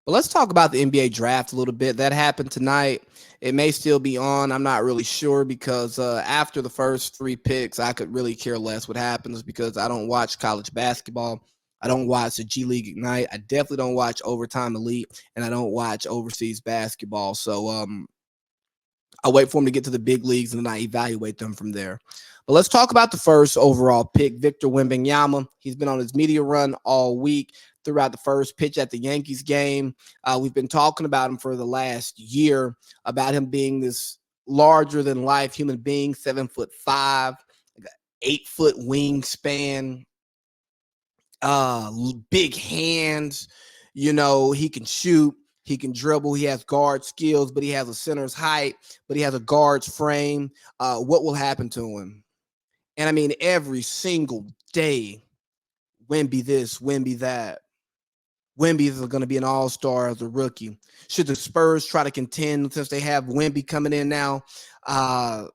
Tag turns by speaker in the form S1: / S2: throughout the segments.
S1: But let's talk about the NBA draft a little bit. That happened tonight. It may still be on. I'm not really sure because after the first three picks, I could really care less what happens because I don't watch college basketball. I don't watch the G League Ignite. I definitely don't watch Overtime Elite, and I don't watch overseas basketball. So I wait for them to get to the big leagues and then I evaluate them from there. But let's talk about the first overall pick, Victor Wembanyama. He's been on his media run all week throughout the first pitch at the Yankees game. We've been talking about him for the last year, about him being this larger than life human being, 7'5", like 8-foot wingspan, big hands. You know, he can shoot. He can dribble. He has guard skills, but he has a center's height, but he has a guard's frame. What will happen to him? And I mean, every single day, Wemby this, Wemby that. Wemby is going to be an all-star as a rookie. Should the Spurs try to contend since they have Wemby coming in now? And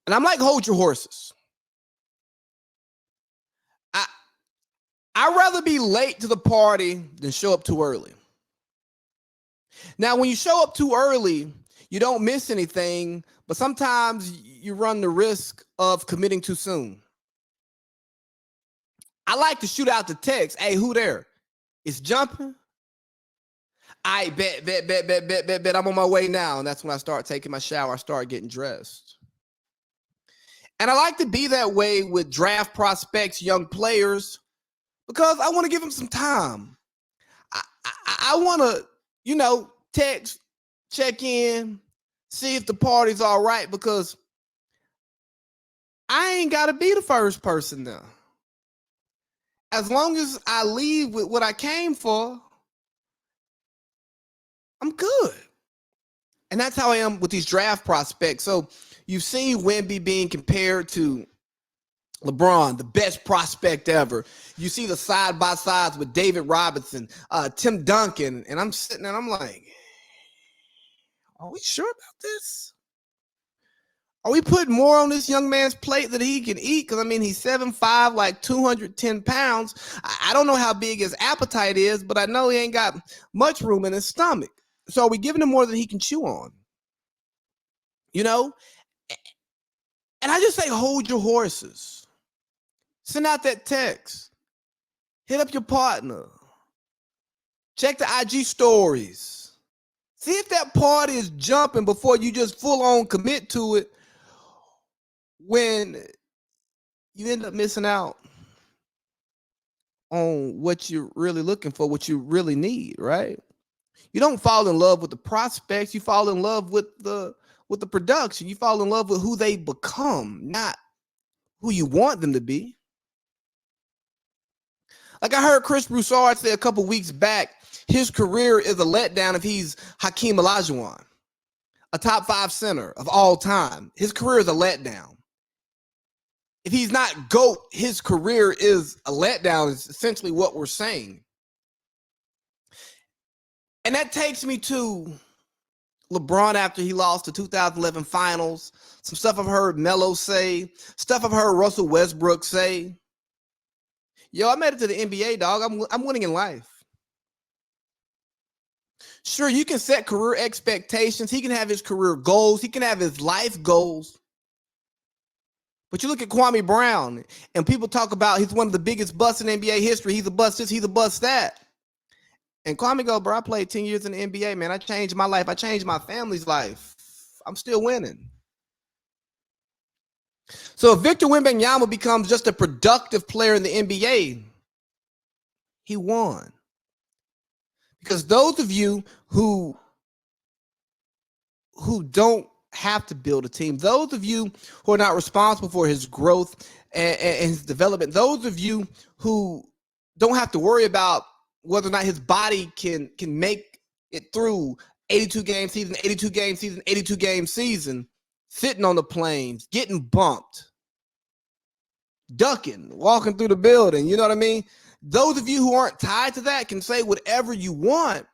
S1: I'm like, hold your horses. I'd rather be late to the party than show up too early. Now, when you show up too early, you don't miss anything, but sometimes you run the risk of committing too soon. I like to shoot out the text. Hey, who there? It's jumping. I bet. I'm on my way now. And that's when I start taking my shower. I start getting dressed. And I like to be that way with draft prospects, young players, because I want to give them some time. I want to, text, check in, see if the party's all right, because I ain't got to be the first person there. As long as I leave with what I came for, I'm good. And that's how I am with these draft prospects. So you've seen Wemby being compared to LeBron, the best prospect ever. You see the side-by-sides with David Robinson, Tim Duncan, and I'm sitting there and I'm like, are we sure about this? Are we putting more on this young man's plate that he can eat? Because, I mean, he's 7'5", like 210 pounds. I don't know how big his appetite is, but I know he ain't got much room in his stomach. So are we giving him more than he can chew on? You know? And I just say, hold your horses. Send out that text. Hit up your partner. Check the IG stories. See if that party is jumping before you just full on commit to it, when you end up missing out on what you're really looking for, what you really need, right? You don't fall in love with the prospects. You fall in love with the production. You fall in love with who they become, not who you want them to be. Like I heard Chris Broussard say a couple weeks back, his career is a letdown if he's Hakeem Olajuwon, a top 5 center of all time. His career is a letdown. If he's not GOAT, his career is a letdown, is essentially what we're saying. And that takes me to LeBron after he lost the 2011 finals. Some stuff I've heard Melo say, stuff I've heard Russell Westbrook say. Yo, I made it to the NBA, dog. I'm winning in life. Sure, you can set career expectations. He can have his career goals. He can have his life goals. But you look at Kwame Brown, and people talk about he's one of the biggest busts in NBA history. He's a bust this, he's a bust that. And Kwame goes, bro, I played 10 years in the NBA, man. I changed my life. I changed my family's life. I'm still winning. So if Victor Wembanyama becomes just a productive player in the NBA, he won. Because those of you who don't have to build a team, those of you who are not responsible for his growth and his development, those of you who don't have to worry about whether or not his body can make it through 82 game season, 82 game season, 82 game season, sitting on the planes, getting bumped, ducking, walking through the building, you know what I mean? Those of you who aren't tied to that can say whatever you want,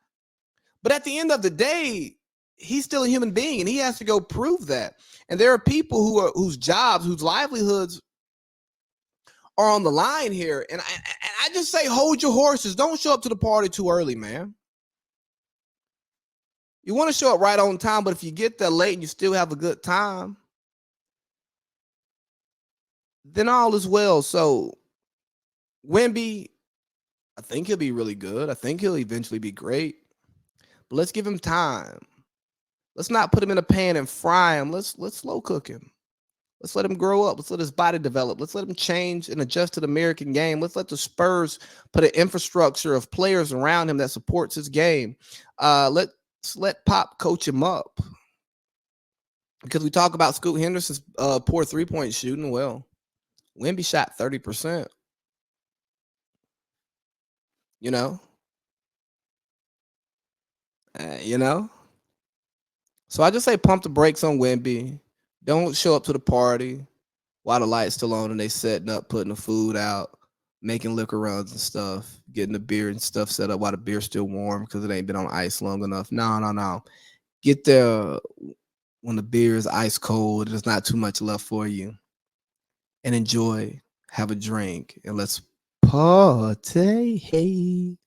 S1: but at the end of the day, he's still a human being, and he has to go prove that. And there are people whose jobs, whose livelihoods are on the line here. And I just say, hold your horses. Don't show up to the party too early, man. You want to show up right on time, but if you get there late and you still have a good time, then all is well. So Wemby, I think he'll be really good. I think he'll eventually be great. But let's give him time. Let's not put him in a pan and fry him. Let's slow cook him. Let's let him grow up. Let's let his body develop. Let's let him change and adjust to the American game. Let's let the Spurs put an infrastructure of players around him that supports his game. Let's let Pop coach him up. Because we talk about Scoot Henderson's poor three-point shooting. Well, Wemby shot 30%. You know? You know? So I just say pump the brakes on Wemby. Don't show up to the party while the light's still on and they setting up, putting the food out, making liquor runs and stuff, getting the beer and stuff set up while the beer's still warm because it ain't been on ice long enough. No. Get there when the beer is ice cold. There's not too much left for you. And enjoy, have a drink, and let's party. Hey.